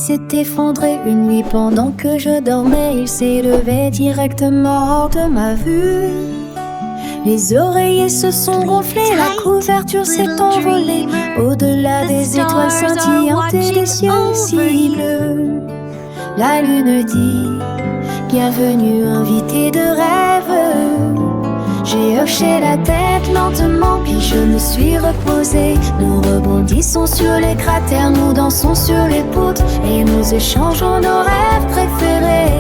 s'est effondré une nuit pendant que je dormais. Il s'est levé directement hors de ma vue. Les oreillers se sont gonflés, la couverture s'est envolée au-delà des étoiles scintillantes et des cieux si bleus. La lune dit bienvenue, invité de rêve. J'ai hoché la tête lentement, puis je me suis reposée. Nous rebondissons sur les cratères, nous dansons sur les poutres et nous échangeons nos rêves préférés.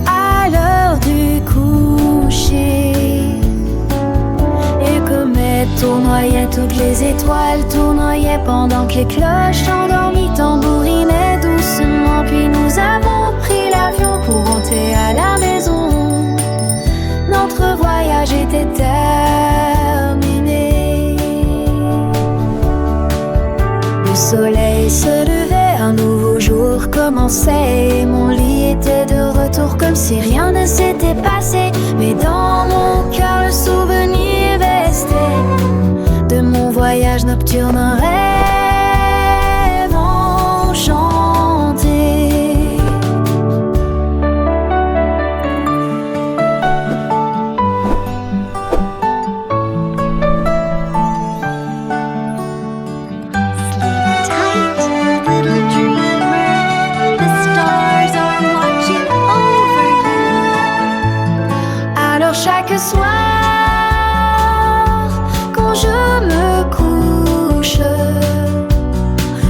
À l'heure du coucher, les comètes tournoyaient, toutes les étoiles tournoyaient pendant que les cloches endormies tambourinaient doucement. Puis nous avons pris l'avion pour rentrer à la maison. Notre voyage était terminé. Le soleil se levait, un nouveau jour commençait. Et mon lit était de retour comme si rien ne s'était passé. Mais dans mon cœur le souvenir restait de mon voyage nocturne, un rêve enchanté. Chaque soir, quand je me couche,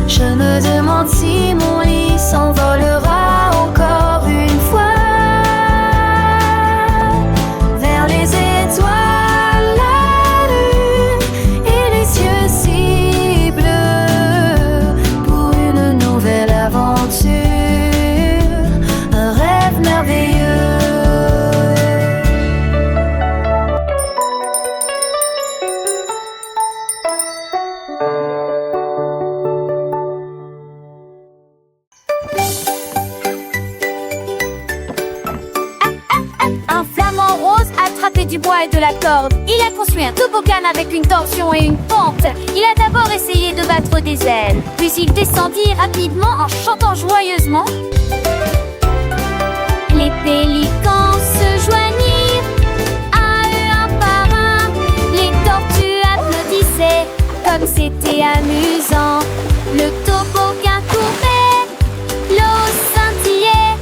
je me demande si mon lit s'envolera encore une fois vers les étoiles, la lune et les cieux si bleus pour une nouvelle aventure, un rêve merveilleux. Du bois et de la corde. Il a construit un toboggan avec une torsion et une pente. Il a d'abord essayé de battre des ailes, puis il descendit rapidement en chantant joyeusement. Les pélicans se joignirent à eux un par un. Les tortues applaudissaient comme c'était amusant. Le toboggan tournait, l'eau scintillait.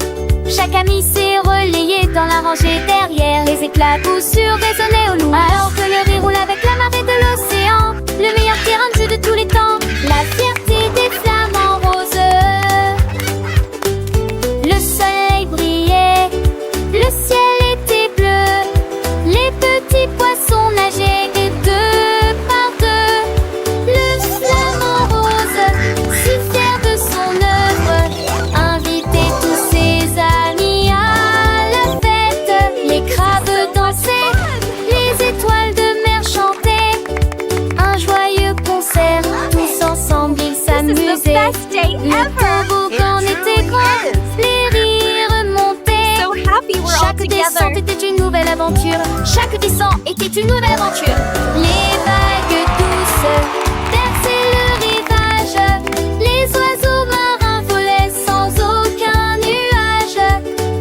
Chaque ami s'est relayé dans la rangée derrière. Les éclats coup sûr résonnaient au loin, alors que le riz roule avec la marée de l'océan. Le meilleur terrain de jeu de tous les temps, la fierté des flamants roses. Le soleil brillait, le ciel était bleu. Les petits poissons nageaient et deux par deux. Le flamant rose, si fier de son œuvre, invitait tous ses amis à la fête. Les crabes dansaient, les étoiles de mer chantaient. Un joyeux concert, tous ensemble ils s'amusaient. Le toboggan était grand, les rires montaient. Chaque descente était une nouvelle aventure. Chaque descente était une nouvelle aventure. Les vagues douces berçaient le rivage. Les oiseaux marins volaient sans aucun nuage.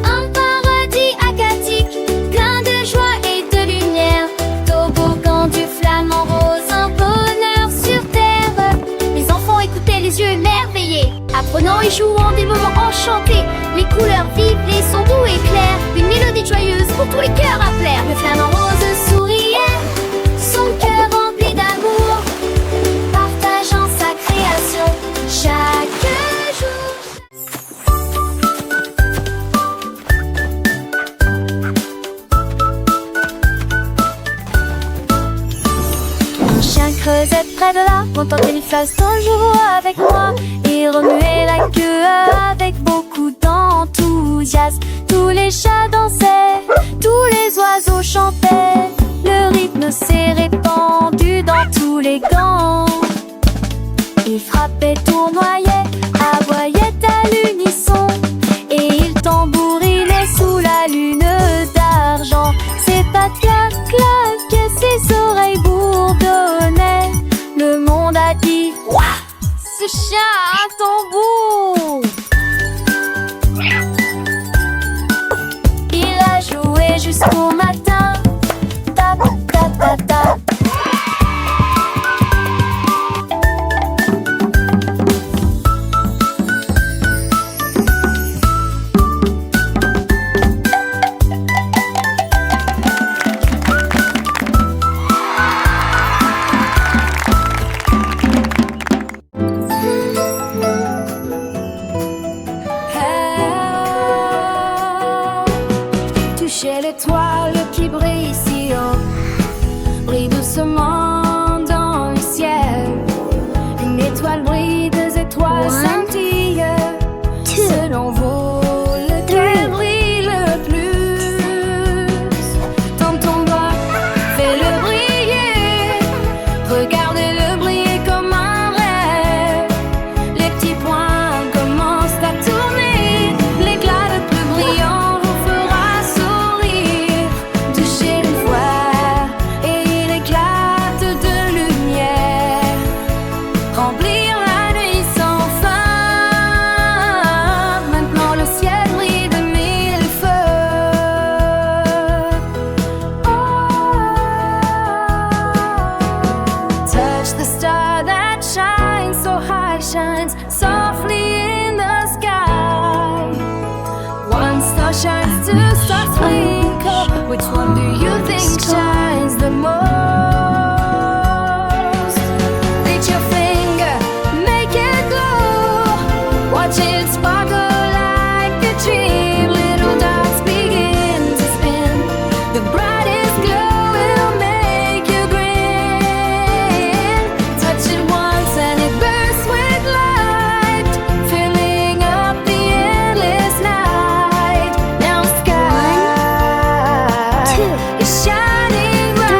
Un paradis aquatique, plein de joie et de lumière. Toboggan du flamant rose, un bonheur sur terre. Les enfants écoutaient les yeux émerveillés, apprenant et jouant des moments enchantés. Les couleurs vives, les sons doux et clairs, une mélodie joyeuse pour tous les cœurs à plaire. Le flamant rose souriait, son cœur rempli d'amour, partageant sa création chaque jour. Un chien creusait près de là, content qu'il fasse toujours avec moi. Il remuait la queue avec beaucoup d'enthousiasme. Tous les chats dansaient, tous les oiseaux chantaient. Le rythme s'est répandu dans tous les gants. Il frappait, tournoyait, aboyait à l'unisson. Et il tambourinait sous la lune d'argent. Ses pattes claquaient, ses oreilles bourdonnaient. Le monde a dit: Ouah, ce chien a tombé. Which one do you think shines the most? Reach your finger, make it glow. Watch it sparkle like a dream. Little dots begin to spin. The brightest glow will make you grin. Touch it once and it bursts with light, filling up the endless night. Now sky is shining bright.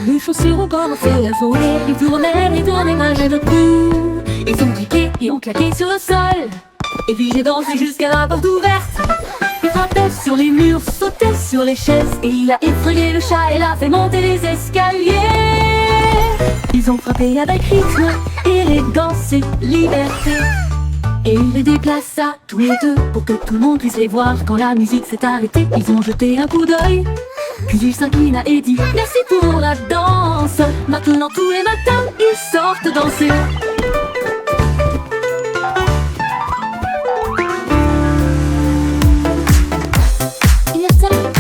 Les chaussures ont commencé à voler. Ils tournaient, nageaient de tout. Ils ont briqué et ont claqué sur le sol. Et puis j'ai dansé jusqu'à la porte ouverte. Il frappait sur les murs, sautait sur les chaises. Et il a effrayé le chat et l'a fait monter les escaliers. Ils ont frappé avec rythme, élégance et liberté. Et il les déplaça tous les deux pour que tout le monde puisse les voir. Quand la musique s'est arrêtée, ils ont jeté un coup d'œil. Puis il s'inclina et dit merci pour la danse. Maintenant tous les matins ils sortent danser.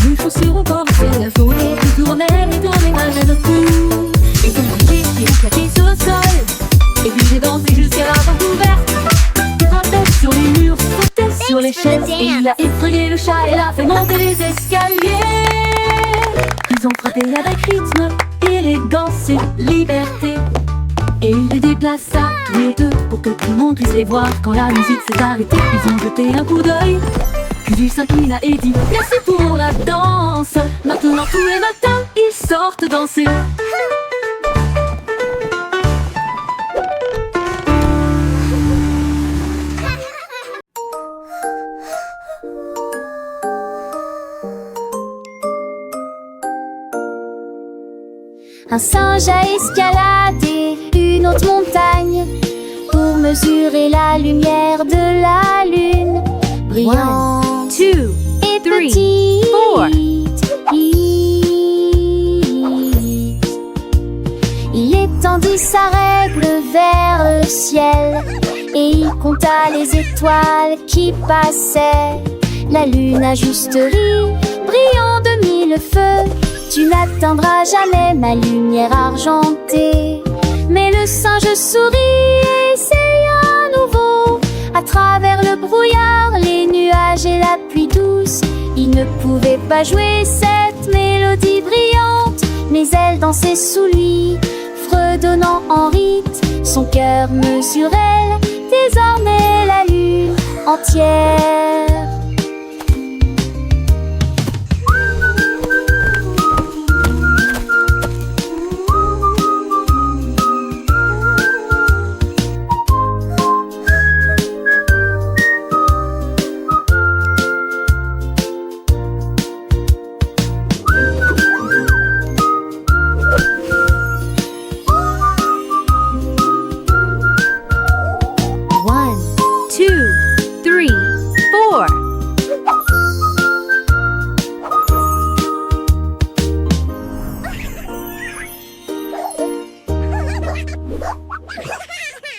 Les chaussures ont commencé à voler. Ils tournaient, nageaient de tout. Ils ont briqué et ont claqué sur le sol. Et puis j'ai dansé jusqu'à la porte ouverte. Il frappait sur les murs, sautait sur les chaises. Et il a effrayé le chat et l'a fait monter les escaliers. Ils ont frappé avec rythme, élégance et liberté. Et il les déplaça tous les deux pour que tout le monde puisse les voir. Quand la musique s'est arrêtée, ils ont jeté un coup d'œil. Puis il s'inclina et dit merci pour la danse. Maintenant tous les matins ils sortent danser. Un singe a escaladé une haute montagne pour mesurer la lumière de la lune. Brillante 2, et 3, petite, 4. il étendit sa règle vers le ciel et il compta les étoiles qui passaient. La lune a juste ri, brillant de mille feux. Tu n'atteindras jamais ma lumière argentée. Mais le singe sourit et essaya à nouveau. À travers le brouillard, les nuages et la pluie douce, il ne pouvait pas jouer cette mélodie brillante. Mais elle dansait sous lui, fredonnant en rite. Son cœur mesurait désormais la lune entière.